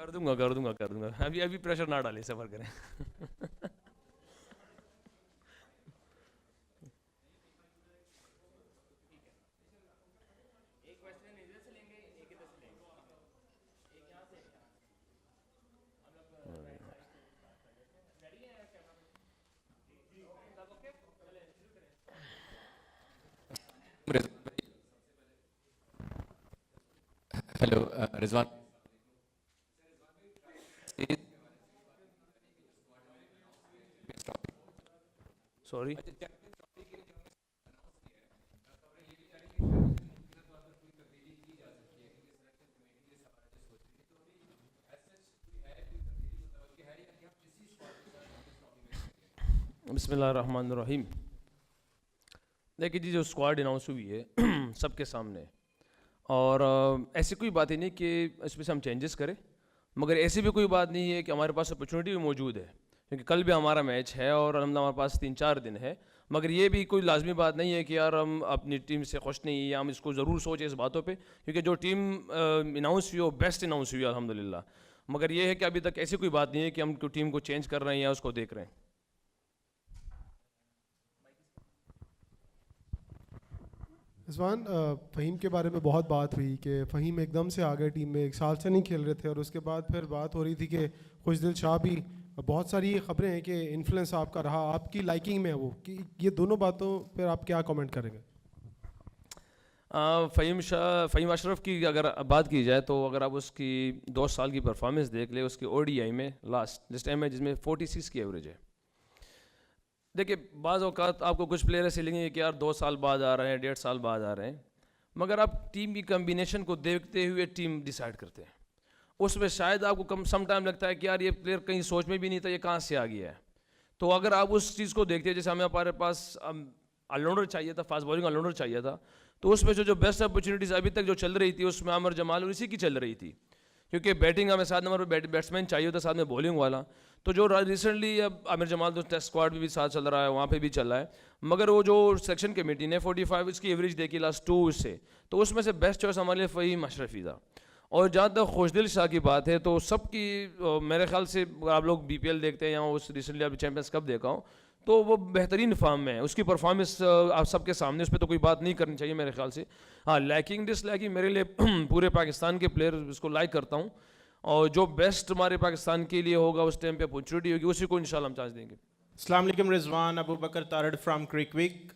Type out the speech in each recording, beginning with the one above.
کر دوں گا ابھی پریشر نہ ڈالیں, سفر کریں. ہیلو رضوان, سوری. بسم اللہ الرحمن الرحیم. دیکھیے جی, جو اسکواڈ اناؤنس ہوئی ہے سب کے سامنے, اور ایسی کوئی بات ہی نہیں کہ اس میں سے ہم چینجز کریں, مگر ایسی بھی کوئی بات نہیں ہے کہ ہمارے پاس اپرچونیٹی بھی موجود ہے, کیونکہ کل بھی ہمارا میچ ہے اور الحمدللہ ہمارے پاس 3-4 دن ہے. مگر یہ بھی کوئی لازمی بات نہیں ہے کہ یار ہم اپنی ٹیم سے خوش نہیں, یا ہم اس کو ضرور سوچیں اس باتوں پہ, کیونکہ جو ٹیم اناؤنس ہوئی وہ بیسٹ اناؤنس ہوئی الحمدللہ. مگر یہ ہے کہ ابھی تک ایسی کوئی بات نہیں ہے کہ ہم ٹیم کو چینج کر رہے ہیں یا اس کو دیکھ رہے ہیں. رضوان, فہیم کے بارے میں بہت بات ہوئی کہ فہیم ایک دم سے آ گئے ٹیم میں, 1 سال سے نہیں کھیل رہے تھے, اور اس کے بعد پھر بات ہو رہی تھی کہ خوشدل شاہ بھی, بہت ساری خبریں ہیں کہ انفلوئنس آپ کا رہا, آپ کی لائکنگ میں ہے وہ, کہ یہ دونوں باتوں پھر آپ کیا کامنٹ کریں گے؟ فہیم اشرف کی اگر بات کی جائے تو اگر آپ اس کی 2 سال کی پرفارمنس دیکھ لیں, اس کی او ڈی آئی میں لاسٹ جس ٹائم ہے جس میں 46 کی ایوریج ہے. دیکھیے بعض اوقات آپ کو کچھ پلیئر ایسے لگیں گے کہ یار 2 سال بعد آ رہے ہیں, 1.5 سال بعد آ رہے ہیں, مگر آپ ٹیم کی کمبینیشن کو دیکھتے ہوئے ٹیم ڈیسائیڈ کرتے ہیں. اس میں شاید آپ کو سم ٹائم لگتا ہے کہ یار یہ پلیئر کہیں سوچ میں بھی نہیں تھا, یہ کہاں سے آ گیا ہے. تو اگر آپ اس چیز کو دیکھتے ہیں, جیسے ہمارے پاس آل راؤنڈر چاہیے تھا, فاسٹ بالنگ آل راؤنڈر چاہیے تھا, تو اس میں جو بیسٹ اپرچونیٹیز ابھی تک جو چل رہی تھی اس میں عامر جمال اور اسی کی چل رہی تھی, کیونکہ بیٹنگ ہمیں 7 نمبر پہ بیٹسمین چاہیے ہوتا, ساتھ میں بولنگ والا. تو جو ریسنٹلی اب عامر جمال تو ٹیسٹ اسکواڈ میں بھی ساتھ چل رہا ہے, وہاں پہ بھی چل رہا ہے, مگر وہ جو سیکشن کمیٹی نے 45 اس کی ایوریج دیکھی لاسٹ 2 سے, تو اس میں سے بیسٹ چوائس ہمارے لیے فہیم اشرفی تھا. اور جہاں تک خوشدل شاہ کی بات ہے تو سب کی میرے خیال سے آپ لوگ بی پی ایل دیکھتے ہیں یا اس ریسنٹلی ابھی چیمپئنس کپ دیکھا ہوں, تو وہ بہترین فارم میں ہے, اس کی پرفارمنس آپ سب کے سامنے, اس پہ تو کوئی بات نہیں کرنی چاہیے میرے خیال سے. ہاں لائکنگ ڈس لائکنگ میرے لیے پورے پاکستان کے پلیئر اس کو لائک کرتا ہوں, اور جو بیسٹ ہمارے پاکستان کے لیے ہوگا اس ٹائم پہ اپرچونیٹی ہوگی اسی کو انشاءاللہ ہم چانس دیں گے. السلام علیکم رضوان, ابو بکر تارڑ فرام کرک ویک.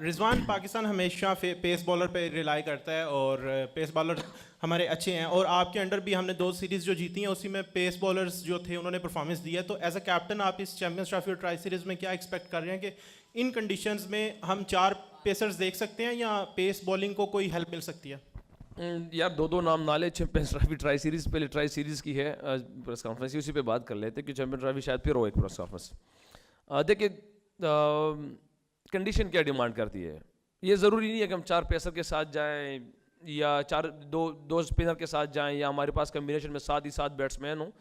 رضوان, پاکستان ہمیشہ پیس بالر پہ ریلائی کرتا ہے اور پیس بالر ہمارے اچھے ہیں, اور آپ کے انڈر بھی ہم نے 2 سیریز جو جیتی ہیں اسی میں پیس بالرز جو تھے انہوں نے پرفارمنس دی ہے. تو ایز اے کیپٹن آپ اس چیمپئنز ٹرافی اور ٹرائی سیریز میں کیا ایکسپیکٹ کر رہے ہیں کہ ان کنڈیشنز میں ہم 4 پیسرز دیکھ سکتے ہیں یا پیس بالنگ کو کوئی ہیلپ مل سکتی ہے؟ یار 2 نام نہ لے, چیمپئنز ٹرافی ٹرائی سیریز, پہلے ٹرائی سیریز کی ہے پریس کانفرنس, اسی پہ بات کر لیتے کہ چیمپئن ٹرافی شاید پھر ہو ایک پریس کانفرنس. دیکھیے کنڈیشن کیا ڈیمانڈ کرتی ہے, یہ ضروری نہیں ہے کہ ہم 4 پیسر کے ساتھ جائیں یا 2 اسپنر کے ساتھ جائیں یا ہمارے پاس کمبینیشن میں 7 ہی 7 بیٹسمین ہوں.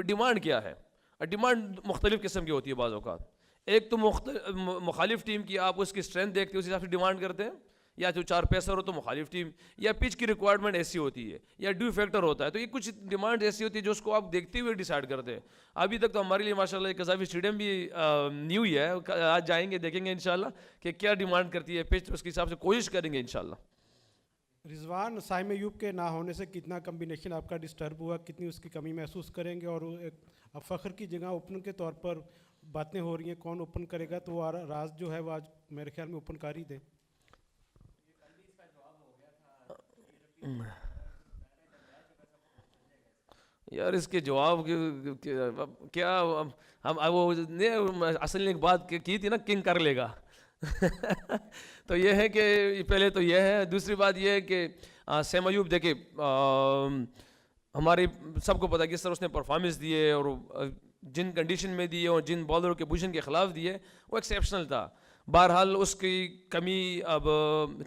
ڈیمانڈ کیا ہے؟ ڈیمانڈ مختلف قسم کی ہوتی ہے بعض اوقات. ایک تو مخالف ٹیم کی آپ اس کی اسٹرینتھ دیکھتے ہیں, اس حساب سے ڈیمانڈ کرتے ہیں, یا جو 4 پیسر ہو تو مخالف ٹیم, یا پچ کی ریکوائرمنٹ ایسی ہوتی ہے, یا ڈیو فیکٹر ہوتا ہے. تو یہ کچھ ڈیمانڈ ایسی ہوتی ہے جو اس کو آپ دیکھتے ہوئے ڈیسائیڈ کرتے ہیں. ابھی تک تو ہمارے لیے ماشاءاللہ قذافی اسٹیڈیم بھی نیو ہی ہے, آج جائیں گے دیکھیں گے انشاءاللہ کہ کیا ڈیمانڈ کرتی ہے پچ, اس کے حساب سے کوشش کریں گے انشاءاللہ. رضوان, سائم ایوب کے نہ ہونے سے کتنا کمبینیشن آپ کا ڈسٹرب ہوا, کتنی اس کی کمی محسوس کریں گے, اور اب فخر کی جگہ اوپنر کے طور پر باتیں ہو رہی ہیں کون اوپن کرے گا, تو وہ راز جو ہے وہ آج میرے خیال میں اوپن کر ہی دیں. یار اس کے جواب کیا, ہم وہ اصل ایک بات کی تھی نا, کنگ کر لے گا. تو یہ ہے کہ پہلے تو یہ ہے, دوسری بات یہ ہے کہ سیم ایوب دیکھیں ہماری سب کو پتہ ہے کس طرح اس نے پرفارمنس دی ہے, اور جن کنڈیشن میں دی ہے اور جن بالروں کے پوزیشن کے خلاف دی ہے وہ ایکسیپشنل تھا. بہرحال اس کی کمی اب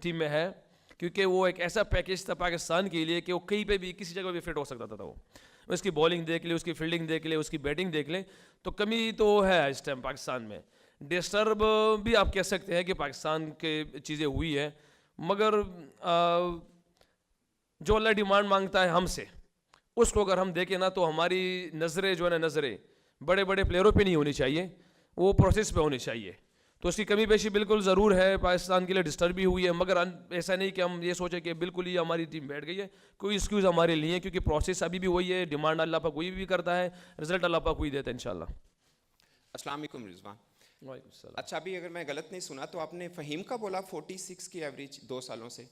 ٹیم میں ہے, کیونکہ وہ ایک ایسا پیکیج تھا پاکستان کے لیے کہ وہ کہیں پہ بھی کسی جگہ بھی فٹ ہو سکتا تھا. وہ اس کی بالنگ دیکھ لے, اس کی فیلڈنگ دیکھ لے, اس کی بیٹنگ دیکھ لیں, تو کمی تو ہے اس ٹائم پاکستان میں. ڈسٹرب بھی آپ کہہ سکتے ہیں کہ پاکستان کے چیزیں ہوئی ہیں, مگر جو اللہ ڈیمانڈ مانگتا ہے ہم سے اس کو اگر ہم دیکھیں نا تو ہماری نظریں جو ہے نا نظریں بڑے بڑے پلیئروں پہ نہیں ہونی چاہیے, وہ پروسیس پہ ہونی چاہیے. تو اس کی کمی بیشی بالکل ضرور ہے, پاکستان کے لیے ڈسٹرب بھی ہوئی ہے, مگر ایسا نہیں کہ ہم یہ سوچیں کہ بالکل ہی ہماری ٹیم بیٹھ گئی ہے. کوئی ایکسکیوز ہمارے لیے, کیونکہ پروسیس ابھی بھی وہی ہے, ڈیمانڈ اللہ پاک وہی بھی کرتا ہے, رزلٹ اللہ پاک وہی دیتا ہے انشاءاللہ. السلام علیکم رضوان. وعلیکم السلام. اچھا, ابھی اگر میں غلط نہیں سنا تو آپ نے فہیم کا بولا 46 کی ایوریج 2 سالوں سے,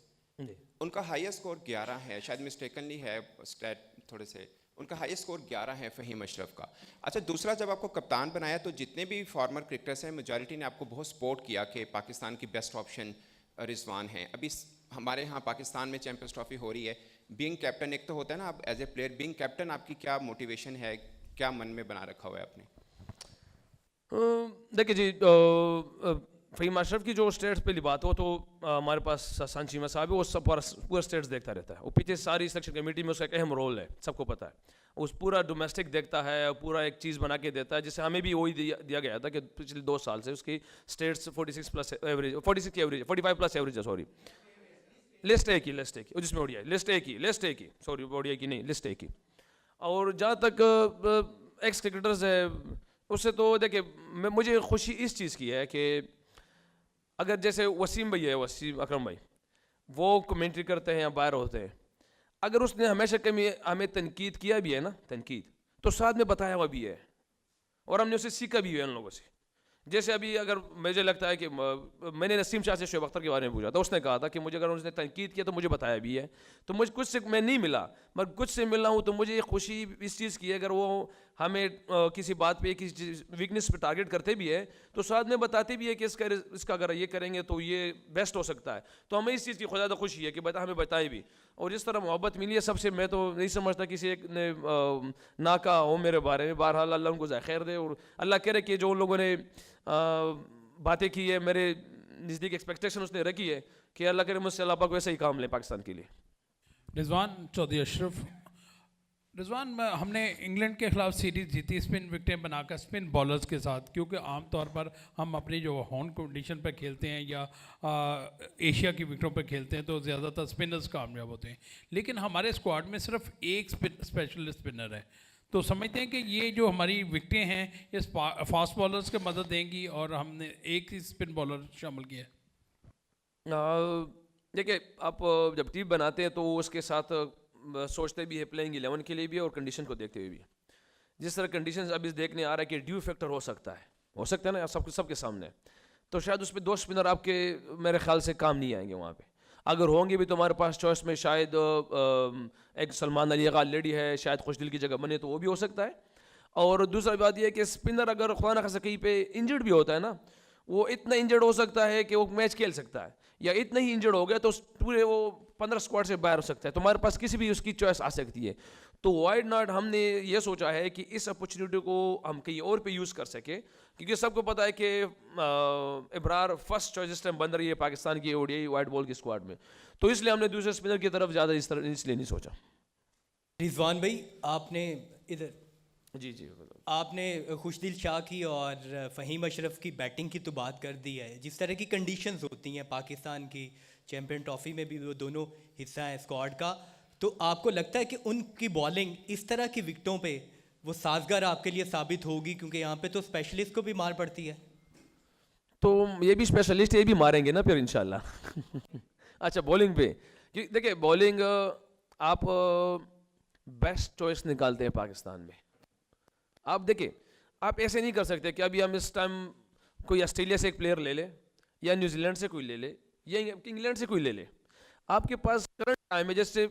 ان کا ہائیسٹ اسکور 11 ہے, شاید مسٹیکنلی ہے اسٹیٹ تھوڑے سے, ان کا ہائی اسکور 11 ہے فہیم اشرف کا. اچھا, دوسرا جب آپ کو کپتان بنایا تو جتنے بھی فارمر کرکٹرس ہیں میجورٹی نے آپ کو بہت سپورٹ کیا کہ پاکستان کی بیسٹ آپشن رضوان ہیں. ابھی ہمارے ہاں پاکستان میں چیمپئنز ٹرافی ہو رہی ہے, بینگ کیپٹن ایک تو ہوتا ہے نا, آپ as a player being captain آپ کی کیا موٹیویشن ہے, کیا من میں بنا رکھا ہوا ہے آپ نے؟ دیکھیے جی, فہیم اشرف کی جو اسٹیٹس پہ بات ہو تو ہمارے پاس سانچیما صاحب ہے, وہ سب پورا اسٹیٹس دیکھتا رہتا ہے, وہ پیچھے ساری سلیکشن کمیٹی میں اس کا ایک اہم رول ہے, سب کو پتہ ہے. اس پورا ڈومیسٹک دیکھتا ہے, پورا ایک چیز بنا کے دیتا ہے, جسے ہمیں بھی وہی دیا گیا تھا کہ پچھلے 2 سال سے اس کی اسٹیٹس 46 پلس ایوریج, 46 کی ایوریج, 45 پلس ایوریج ہے, سوری لسٹ اے کی, جس میں اوڈیا لسٹ اے کی سوری اوڈیا کی نہیں, لسٹ اے کی. اور جہاں تک ایکس کرکٹرز ہے اس سے تو دیکھیں مجھے خوشی اس چیز کی ہے کہ اگر جیسے وسیم بھائی ہے, وسیم اکرم بھائی, وہ کمنٹری کرتے ہیں یا باہر ہوتے ہیں, اگر اس نے ہمیشہ کمی ہمیں تنقید کیا بھی ہے نا, تنقید تو ساتھ میں بتایا ہوا بھی ہے, اور ہم نے اسے سیکھا بھی ہے ان لوگوں سے. جیسے ابھی اگر مجھے لگتا ہے کہ میں نے نسیم شاہ سے شعیب اختر کے بارے میں پوچھا تھا, اس نے کہا تھا کہ مجھے اگر اس نے تنقید کیا تو مجھے بتایا بھی ہے, تو مجھے کچھ سے میں نہیں ملا مگر کچھ سے ملا ہوں, تو مجھے یہ خوشی اس چیز کی ہے اگر وہ ہمیں کسی بات پہ کسی ویکنیس پہ ٹارگیٹ کرتے بھی ہے تو ساتھ میں بتاتے بھی ہے کہ اس کا اگر یہ کریں گے تو یہ بیسٹ ہو سکتا ہے. تو ہمیں اس چیز کی خدا خوشی ہے کہ ہمیں بتائے بھی, اور جس طرح محبت ملی ہے سب سے, میں تو نہیں سمجھتا کسی ایک نے نہ کہا ہو میرے بارے میں. بہرحال اللہ ان کو ذائقہ خیر دے, اور اللہ کرے کہ جو ان لوگوں نے باتیں کی ہے میرے نزدیک ایکسپیکٹیشن اس نے رکھی ہے کہ اللہ کرے مجھ سے اللہ پاک ویسے ہی کام لے پاکستان کے لیے. رضوان چودھری اشرف, رضوان ہم نے انگلینڈ کے خلاف سیریز جیتی اسپن وکٹیں بنا کر اسپن بالرز کے ساتھ, کیونکہ عام طور پر ہم اپنی جو ہوم کنڈیشن پہ کھیلتے ہیں یا ایشیا کی وکٹوں پہ کھیلتے ہیں تو زیادہ تر اسپنرز کامیاب ہوتے ہیں, لیکن ہمارے اسکواڈ میں صرف ایک اسپیشلسٹ اسپنر ہے. تو سمجھتے ہیں کہ یہ جو ہماری وکٹیں ہیں اس فاسٹ بالرز کے مدد دیں گی, اور ہم نے ایک ہی اسپن بالر شامل کیا ہے. دیکھیں آپ جب ٹیم بناتے ہیں تو اس کے ساتھ سوچتے بھی ہے پلینگ 11 کے لیے بھی اور کنڈیشن کو دیکھتے ہوئے بھی. جس طرح کنڈیشنز اب اس دیکھنے آ رہا ہے کہ ڈیو فیکٹر ہو سکتا ہے نا سب کے سامنے, تو شاید اس پہ 2 اسپنر آپ کے میرے خیال سے کام نہیں آئیں گے وہاں پہ. اگر ہوں گے بھی تو ہمارے پاس چوائس میں شاید ایک سلمان علی غال لیڈی ہے, شاید خوش دل کی جگہ بنے تو وہ بھی ہو سکتا ہے. اور دوسرا بات یہ ہے کہ اسپنر اگر خدا نخواستہ کہیں پہ انجرڈ بھی ہوتا ہے نا, وہ اتنا انجرڈ ہو سکتا ہے کہ وہ میچ کھیل سکتا ہے, یا اتنا ہی انجرڈ ہو گیا تو پورے وہ 15 اسکواڈ سے باہر ہو سکتا ہے. تو ہمارے پاس کسی بھی اس کی چوائس آ سکتی ہے. تو وائڈ ناٹ ہم نے یہ سوچا ہے کہ اس اپرچونیٹی کو ہم کہیں اور پہ یوز کر سکیں, کیونکہ سب کو پتہ ہے کہ ابرار فرسٹ چوائس اس ٹائم بن رہی ہے پاکستان کی اوڈی وائٹ بال کی اسکواڈ میں, تو اس لیے ہم نے دوسرے اسپنر کی طرف زیادہ اس لیے نہیں سوچا. رضوان بھائی, آپ نے ادھر جی آپ نے خوش دل شاہ کی اور فہیم اشرف کی بیٹنگ کی تو بات کر دی ہے. جس طرح کی کنڈیشنز ہوتی ہیں پاکستان کی چیمپئن ٹرافی میں بھی وہ دونوں حصہ ہیں اسکواڈ کا, تو آپ کو لگتا ہے کہ ان کی بالنگ اس طرح کی وکٹوں پہ وہ سازگار آپ کے لیے ثابت ہوگی, کیونکہ یہاں پہ تو اسپیشلسٹ کو بھی مار پڑتی ہے. تو یہ بھی اسپیشلسٹ یہ بھی ماریں گے نا پھر انشاءاللہ. اچھا, بولنگ پہ دیکھیں, بولنگ آپ بیسٹ چوائس نکالتے ہیں پاکستان میں. آپ دیکھیں, آپ ایسے نہیں کر سکتے کہ ابھی ہم اس ٹائم کوئی آسٹریلیا سے ایک پلیئر لے لے, یا نیوزی لینڈ سے کوئی لے لے, یا انگلینڈ سے کوئی لے لے. آپ کے پاس کرنٹ ٹائم ہے, جیسے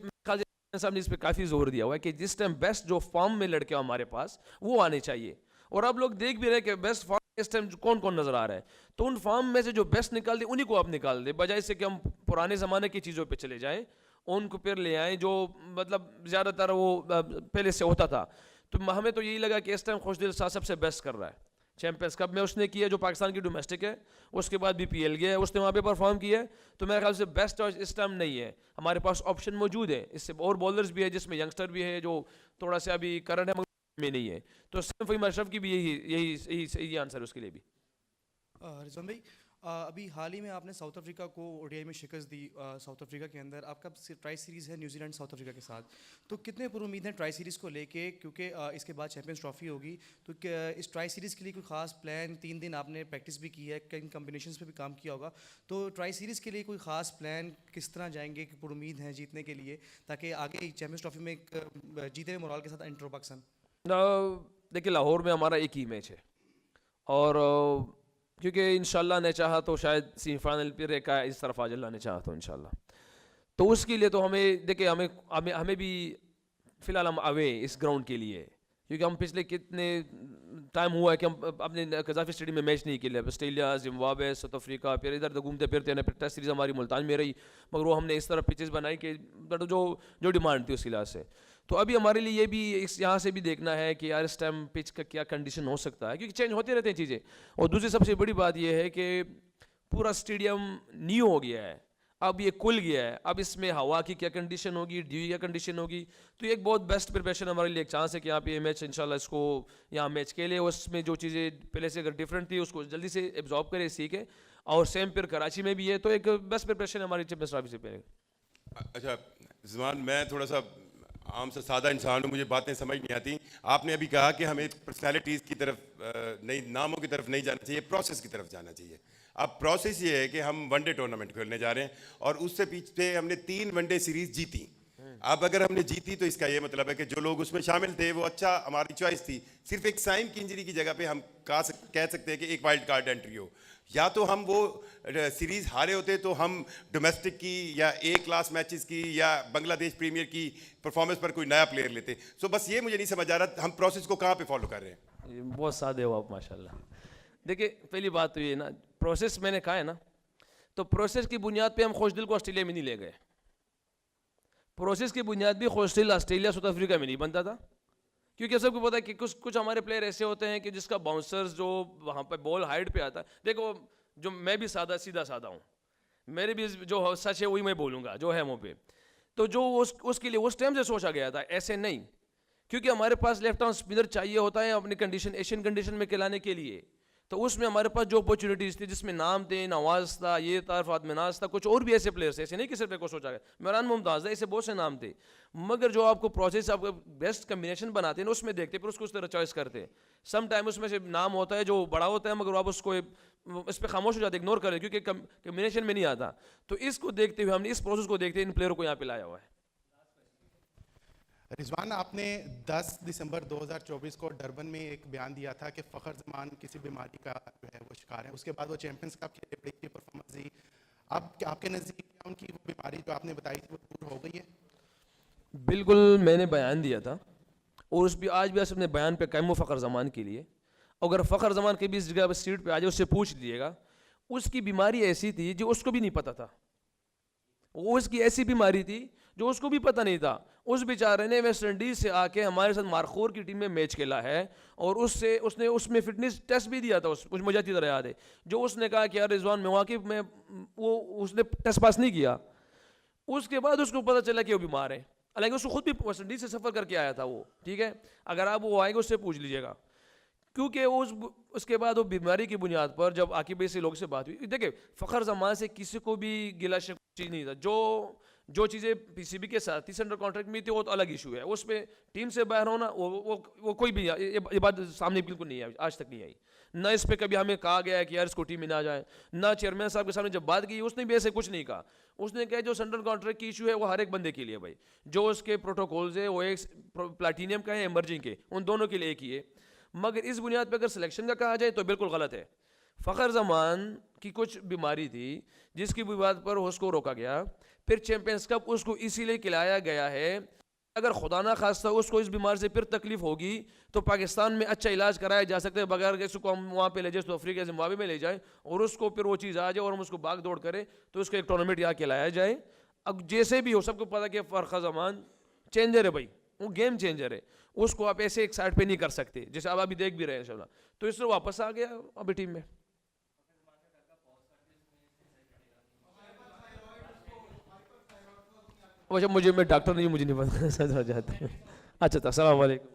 صاحب نے اس پہ کافی زور دیا ہوا ہے کہ جس ٹائم بیسٹ جو فارم میں لڑکے ہمارے پاس وہ آنے چاہیے. اور آپ لوگ دیکھ بھی رہے کہ بیسٹ فارم اس ٹائم کون نظر آ رہا ہے, تو ان فارم میں سے جو بیسٹ نکال دے انہیں کو آپ نکال دیں, بجائے سے کہ ہم پرانے زمانے کی چیزوں پہ چلے جائیں, ان کو پھر لے آئیں جو مطلب زیادہ تر وہ پہلے سے ہوتا تھا. تو ہمیں تو یہی لگا کہ اس ٹائم خوش دل شاہ سب سے بیسٹ کر رہا ہے. چیمپئنز کپ میں اس نے کیا جو پاکستان کی ڈومیسٹک ہے, اس کے بعد بھی پی ایل گیا ہے, اس نے وہاں پہ پرفارم کیا ہے. تو میرے خیال سے بیسٹ چوائس اس ٹائم نہیں ہے. ہمارے پاس آپشن موجود ہے, اس سے اور بولرز بھی ہے جس میں ینگسٹر بھی ہے جو تھوڑا سا ابھی کرنٹ ہے مگر میں نہیں ہے. تو فہیم اشرف کی بھی یہی آنسر ہے اس کے لیے بھی. رضوان بھائی, ابھی حال ہی میں آپ نے ساؤتھ افریقہ کو او ڈی آئی میں شکست دی ساؤتھ افریقہ کے اندر. آپ کا ٹرائی سیریز ہے نیوزی لینڈ ساؤتھ افریقہ کے ساتھ, تو کتنے پر امید ہیں ٹرائی سیریز کو لے کے, کیونکہ اس کے بعد چیمپئنز ٹرافی ہوگی, تو اس ٹرائی سیریز کے لیے کوئی خاص پلان؟ 3 دن آپ نے پریکٹس بھی کی ہے, کئی کمبینیشنز پہ بھی کام کیا ہوگا, تو ٹرائی سیریز کے لیے کوئی خاص پلان کس طرح جائیں گے کہ پر امید ہیں جیتنے کے لیے, تاکہ آگے چیمپئنز ٹرافی میں ایک جیتے ہوئے مورال کے ساتھ انٹر پاکستان؟ دیکھیے لاہور میں ہمارا ایک ہی میچ ہے, اور کیونکہ انشاءاللہ نے چاہا تو شاید سیمی فائنل پھر ایک اس طرف آج اللہ نے چاہا تو انشاءاللہ. تو اس کے لیے تو ہمیں دیکھیں ہمیں بھی فی الحال ہم اوے اس گراؤنڈ کے لیے, کیونکہ ہم پچھلے کتنے ٹائم ہوا ہے کہ ہم اپنے قذافی اسٹیڈیم میں میچ نہیں کھیلے. آسٹریلیا, زمبابوے, ساؤتھ افریقہ, پھر ادھر ادھر گھومتے پھرتے ہیں. پھر ٹیسٹ سیریز ہماری ملتان میں رہی, مگر وہ ہم نے اس طرح پچز بنائی کہ جو ڈیمانڈ تھی اس لحاظ سے. تو ابھی ہمارے لیے یہ بھی یہاں سے بھی دیکھنا ہے کہ یار اس ٹائم پچ کا کیا کنڈیشن ہو سکتا ہے, کیونکہ چینج ہوتے رہتے ہیں چیزیں. اور دوسری سب سے بڑی بات یہ ہے کہ پورا اسٹیڈیم نیو ہو گیا ہے, اب یہ کھل گیا ہے. اب اس میں ہوا کی کیا کنڈیشن ہوگی, ڈیو کیا کنڈیشن ہوگی, تو یہ ایک بہت بیسٹ پریپریشن ہمارے لیے ایک چانس ہے کہ یہاں پہ یہ میچ انشاءاللہ اس کو یہاں میچ کھیلے. اس میں جو چیزیں پہلے سے اگر ڈفرینٹ تھی اس کو جلدی سے ایبزارب کرے, سیکھے. اور سیم پھر کراچی میں بھی ہے, تو ایک بیسٹ پریپریشن ہماری چیمپئنز ٹرافی سے پہلے. اچھا رضوان, میں تھوڑا سا عام سے سادہ انسان ہوں, مجھے باتیں سمجھ نہیں آتی. آپ نے ابھی کہا کہ ہمیں پرسنالٹیز کی طرف نہیں, ناموں کی طرف نہیں جانا چاہیے, پروسیس کی طرف جانا چاہیے. اب پروسیس یہ ہے کہ ہم ون ڈے ٹورنامنٹ کھیلنے جا رہے ہیں, اور اس سے پیچھے ہم نے 3 ون ڈے سیریز جیتی. اب اگر ہم نے جیتی تو اس کا یہ مطلب ہے کہ جو لوگ اس میں شامل تھے وہ اچھا ہماری چوائس تھی. صرف ایک سائم کی انجری کی جگہ پہ ہم کہہ سکتے ہیں کہ ایک وائلڈ کارڈ انٹری ہو. یا تو ہم وہ سیریز ہارے ہوتے تو ہم ڈومیسٹک کی یا اے کلاس میچز کی یا بنگلہ دیش پریمیئر کی پرفارمنس پر کوئی نیا پلیئر لیتے. سو بس یہ مجھے نہیں سمجھ آ رہا ہم پروسیس کو کہاں پہ فالو کر رہے ہیں. بہت سادے ہو آپ ماشاء اللہ. دیکھیں پہلی بات تو یہ نا, پروسیس میں نے کہا ہے نا, تو پروسیس کی بنیاد پہ ہم خوش دل کو آسٹریلیا میں نہیں لے گئے. پروسیس کی بنیاد بھی خوش دل آسٹریلیا ساؤتھ افریقہ میں نہیں بنتا تھا, کیونکہ سب کو پتا ہے کہ کچھ ہمارے پلیئر ایسے ہوتے ہیں کہ جس کا باؤنسرز جو وہاں پہ بال ہائٹ پہ آتا ہے. دیکھو جو میں بھی سیدھا سادہ ہوں, میرے بھی جو سچ ہے وہی میں بولوں گا جو ہے منہ پہ. تو جو اس کے لیے اس ٹائم سے سوچا گیا تھا, ایسے نہیں, کیونکہ ہمارے پاس لیفٹ آرم اسپنر چاہیے ہوتا ہے اپنی کنڈیشن ایشین کنڈیشن میں کھلانے کے لیے. تو اس میں ہمارے پاس جو اپرچونیٹیز تھی جس میں نام تھے, نواز تھا, یہ تھا, فاطمہ ناز تھا, کچھ اور بھی ایسے پلیئرس ایسے نہیں کہ صرف ایک کو سوچا گیا, عمران ممتاز ہے, ایسے بہت سے نام تھے. مگر جو آپ کو پروسیس آپ بیسٹ کمبینیشن بناتے ہیں نا اس میں دیکھتے, پھر اس کو اس طرح چوائس کرتے. سم ٹائم اس میں سے نام ہوتا ہے جو بڑا ہوتا ہے مگر آپ اس کو اس پہ خاموش ہو جاتے, اگنور کرے کیونکہ کمبینیشن میں نہیں آتا. تو اس کو دیکھتے ہوئے ہم نے اس پروسیس کو دیکھتے ان پلیئروں کو یہاں پہ لایا ہوا ہے. رضوان, آپ نے 10 دسمبر 2024 کو ڈربن میں ایک بیان دیا تھا کہ فخر زمان کسی بیماری کا جو ہے وہ شکار ہے. اس کے بعد وہ چیمپئنز کپ کھیلے, بڑی اچھی پرفارمنس دی. اب آپ کے نزدیک کیا ان کی وہ بیماری جو آپ نے بتائی تھی وہ دور ہو گئی ہے؟ بالکل میں نے بیان دیا تھا, اور اس بھی آج بھی اپنے بیان پہ قائم ہو فخر زمان کے لیے. اگر فخر زمان کے بھی اس جگہ پہ سیٹ پہ آ جائے اس سے پوچھ لیجیے گا, اس کی بیماری ایسی تھی جو اس کو بھی نہیں پتا تھا. وہ اس کی ایسی بیماری تھی جو اس کو بھی پتہ نہیں تھا. اس بیچارے نے ویسٹ انڈیز سے آ کے ہمارے ساتھ مارخور کی ٹیم میں میچ کھیلا ہے, اور اس نے اس میں فٹنس ٹیسٹ بھی دیا تھا. مجھے اچھی طرح یاد ہے جو اس نے کہا کہ یار رضوان میں واقعی میں وہ اس نے ٹیسٹ پاس نہیں کیا. اس کے بعد اس کو پتہ چلا کہ وہ بیمار ہے, حالانکہ اس کو خود بھی ویسٹ انڈیز سے سفر کر کے آیا تھا وہ. ٹھیک ہے, اگر آپ وہ آئے گا اس سے پوچھ لیجیے گا, کیونکہ اس کے بعد وہ بیماری کی بنیاد پر جب عاقب بھائی سے لوگ سے بات ہوئی. دیکھیں فخر زمان سے کسی کو بھی گلا شکوہ نہیں تھا. جو چیزیں پی سی بی کے ساتھ 30 انڈر کانٹریکٹ میں تھی وہ تو الگ ایشو ہے. اس پہ ٹیم سے باہر ہونا وہ کوئی بھی یہ بات سامنے بالکل نہیں آئی, آج تک نہیں آئی. نہ اس پہ کبھی ہمیں کہا گیا ہے کہ یار اس کو ٹیم میں نہ جائے. نہ چیئرمین صاحب کے سامنے جب بات کی اس نے بھی ایسے کچھ نہیں کہا. اس نے کہا جو سینٹرل کانٹریکٹ کی ایشو ہے وہ ہر ایک بندے کے لیے بھائی, جو اس کے پروٹوکولز ہے وہ ایک پلاٹینیم کا ہے, ایمرجنگ کے, ان دونوں کے لیے ایک ہی ہے. مگر اس بنیاد پہ اگر سلیکشن کا کہا جائے تو بالکل غلط ہے. فخر زمان کی کچھ بیماری تھی جس کی بنیاد پر اس کو روکا گیا. پھر چیمپئنز کپ اس کو اسی لیے کھلایا گیا ہے, اگر خدا نہ خواستہ اس کو اس بیماری سے پھر تکلیف ہوگی تو پاکستان میں اچھا علاج کرایا جا سکتا ہے بغیر کہ اس کو ہم وہاں پہ لے جائیں, تو افریقہ زمبابوے میں لے جائیں, اور اس کو پھر وہ چیز آ جائے اور ہم اس کو بھاگ دوڑ کریں تو اس کو ایک ٹورنامنٹ یہاں کھلایا جائے. اب جیسے بھی ہو سب کو پتہ کہ فخر زمان چینجر ہے بھائی, وہ گیم چینجر ہے. اس کو آپ ایسے ایک سائڈ پہ نہیں کر سکتے جیسے آپ ابھی دیکھ بھی رہے ہیں انشاءاللہ. تو اس سے واپس آ گیا ابھی ٹیم میں. مجھے میں ڈاکٹر نہیں, مجھے نہیں پتا. اچھا السلام علیکم.